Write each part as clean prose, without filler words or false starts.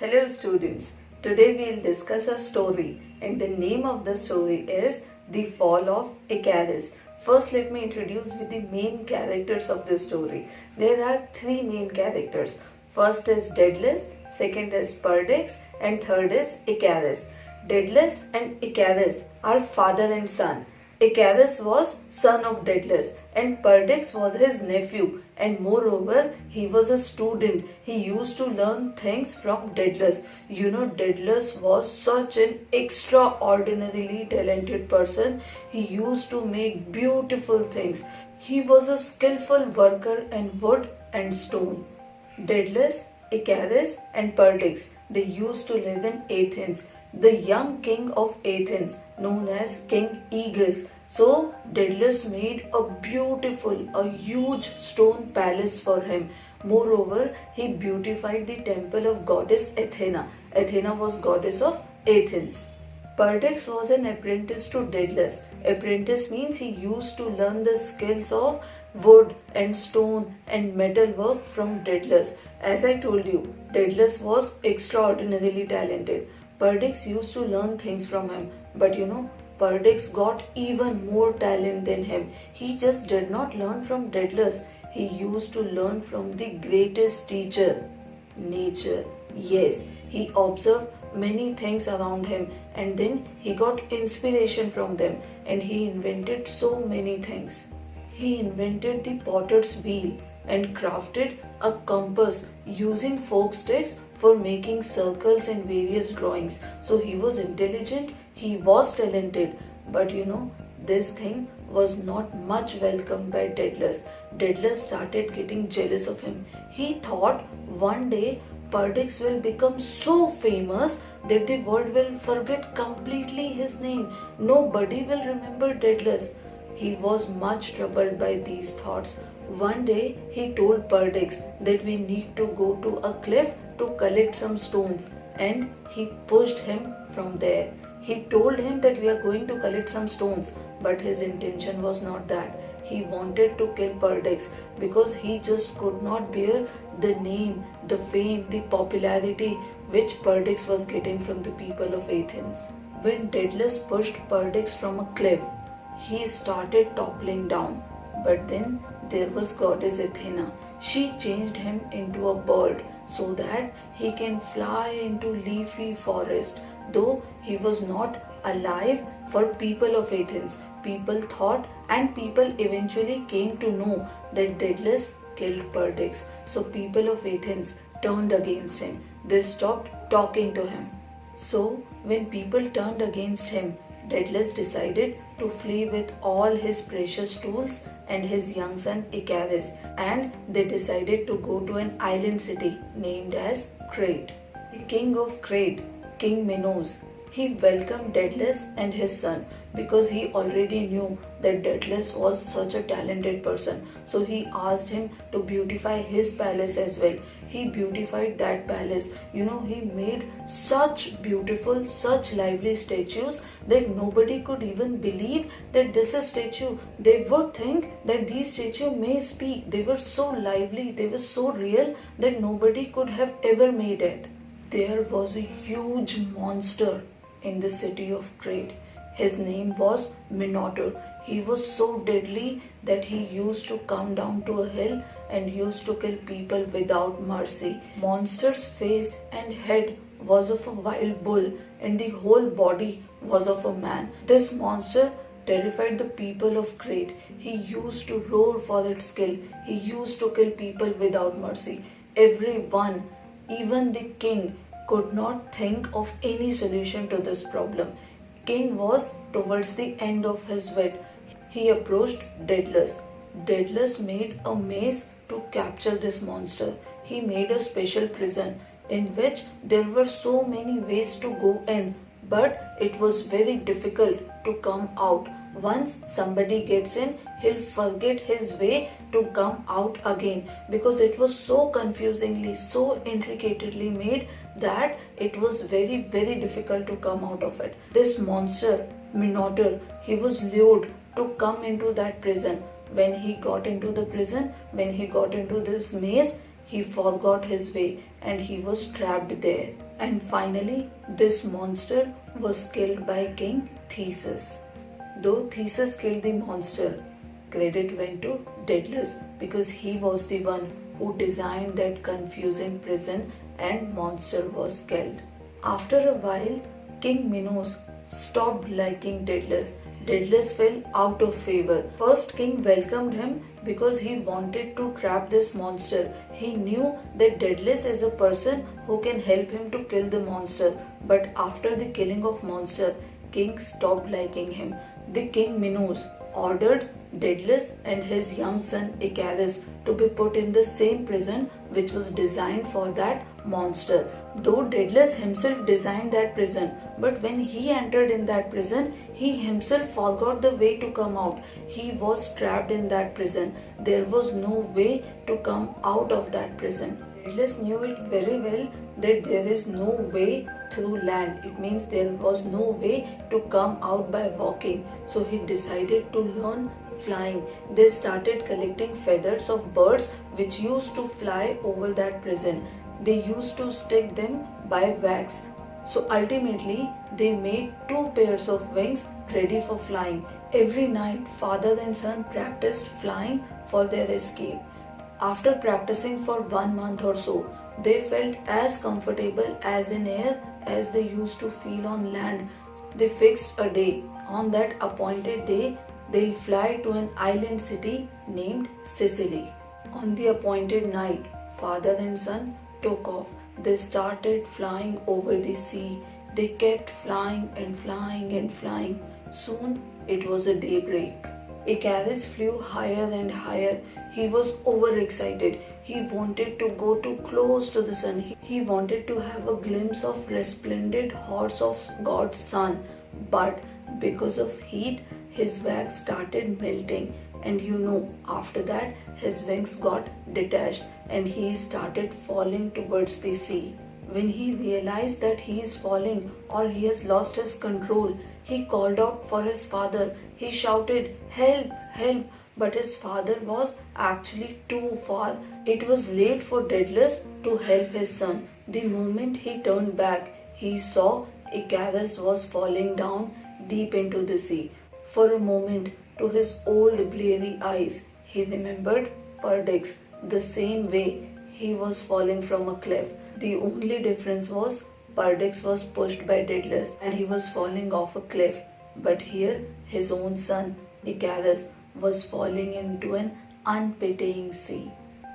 Hello students, today we will discuss a story and the name of the story is The Fall of Icarus. First let me introduce with the main characters of the story. There are three main characters. First is Daedalus, second is Perdix and third is Icarus. Daedalus and Icarus are father and son. Aegeus was son of Daedalus and Perdix was his nephew, and moreover he was a student. He used to learn things from Daedalus. Daedalus was such an extraordinarily talented person. He used to make beautiful things. He was a skillful worker in wood and stone. Daedalus, Icarus and Perdix, they used to live in Athens. The young king of Athens, known as King Aegeus. So Daedalus made a huge stone palace for him. Moreover, he beautified the temple of goddess Athena. Athena was goddess of Athens. Perdix was an apprentice to Daedalus. Apprentice means he used to learn the skills of wood and stone and metal work from Daedalus. As I told you, Daedalus was extraordinarily talented. Perdix used to learn things from him, but Perdix got even more talent than him. He just did not learn from Daedalus. He used to learn from the greatest teacher, nature. Yes, he observed many things around him and then he got inspiration from them and he invented so many things. He invented the potter's wheel and crafted a compass using fork sticks for making circles and various drawings. So he was intelligent, he was talented, but this thing was not much welcomed by Daedalus. Daedalus started getting jealous of him. He thought one day Perdix will become so famous that the world will forget completely his name. Nobody will remember Daedalus. He was much troubled by these thoughts. One day he told Perdix that we need to go to a cliff to collect some stones, and he pushed him from there. He told him that we are going to collect some stones, but his intention was not that. He wanted to kill Perdix because he just could not bear the name, the fame, the popularity which Perdix was getting from the people of Athens. When Daedalus pushed Perdix from a cliff, he started toppling down. But then there was goddess Athena. She changed him into a bird so that he can fly into leafy forest. Though he was not alive, for people of Athens, people thought and people eventually came to know that Daedalus killed Perdix. So people of Athens turned against him. They stopped talking to him. So when people turned against him, Daedalus decided to flee with all his precious tools and his young son Icarus, and they decided to go to an island city named as Crete. The king of Crete, King Minos, he welcomed Daedalus and his son because he already knew that Daedalus was such a talented person. So he asked him to beautify his palace as well. He beautified that palace. He made such beautiful, such lively statues that nobody could even believe that this is a statue. They would think that these statues may speak. They were so lively, they were so real that nobody could have ever made it. There was a huge monster in the city of Crete. His name was Minotaur. He was so deadly that he used to come down to a hill and used to kill people without mercy. Monster's face and head was of a wild bull and the whole body was of a man. This monster terrified the people of Crete. He used to roar for its kill. He used to kill people without mercy. Everyone, even the king, could not think of any solution to this problem. King was towards the end of his wit. He approached Daedalus. Daedalus made a maze to capture this monster. He made a special prison in which there were so many ways to go in, but it was very difficult to come out. Once somebody gets in, he'll forget his way to come out again because it was so confusingly, so intricately made that it was very, very difficult to come out of it. This monster, Minotaur, he was lured to come into that prison. When he got into the prison, when he got into this maze, He forgot his way and he was trapped there. And finally, this monster was killed by King Theseus. Though Theseus killed the monster, credit went to Daedalus because he was the one who designed that confusing prison and monster was killed. After a while, King Minos stopped liking Daedalus. Daedalus fell out of favor. First, King welcomed him because he wanted to trap this monster. He knew that Daedalus is a person who can help him to kill the monster. But after the killing of monster, King stopped liking him. The King Minos ordered Daedalus and his young son Icarus to be put in the same prison which was designed for that monster. Though Daedalus himself designed that prison, but when he entered in that prison, he himself forgot the way to come out. He was trapped in that prison. There was no way to come out of that prison. Daedalus knew it very well that there is no way through land. It means there was no way to come out by walking. So he decided to learn flying. They started collecting feathers of birds which used to fly over that prison. They used to stick them by wax. So ultimately they made 2 pairs of wings ready for flying. Every night father and son practiced flying for their escape. After practicing for 1 month or so, they felt as comfortable as in air as they used to feel on land. They fixed a day. On that appointed day, they'll fly to an island city named Sicily. On the appointed night, father and son took off. They started flying over the sea. They kept flying and flying and flying. Soon it was a daybreak. Icarus flew higher and higher. He was overexcited. He wanted to go too close to the sun. He wanted to have a glimpse of resplendent horse of God's sun. But because of heat, his wax started melting. And after that, his wings got detached and he started falling towards the sea. When he realized that he is falling or he has lost his control, he called out for his father. He shouted, "Help! Help!" But his father was actually too far. It was late for Daedalus to help his son. The moment he turned back, he saw Icarus was falling down deep into the sea. For a moment, to his old bleary eyes, he remembered Perdix, the same way he was falling from a cliff. The only difference was Perdix was pushed by Daedalus and he was falling off a cliff. But here, his own son, Aegeus, was falling into an unpitying sea.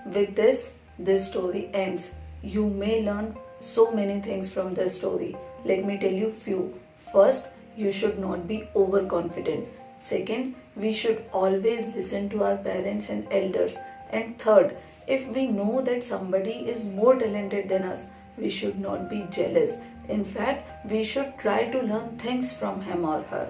With this story ends. You may learn so many things from this story. Let me tell you few. First, you should not be overconfident. Second, we should always listen to our parents and elders. And third, if we know that somebody is more talented than us, we should not be jealous. In fact, we should try to learn things from him or her.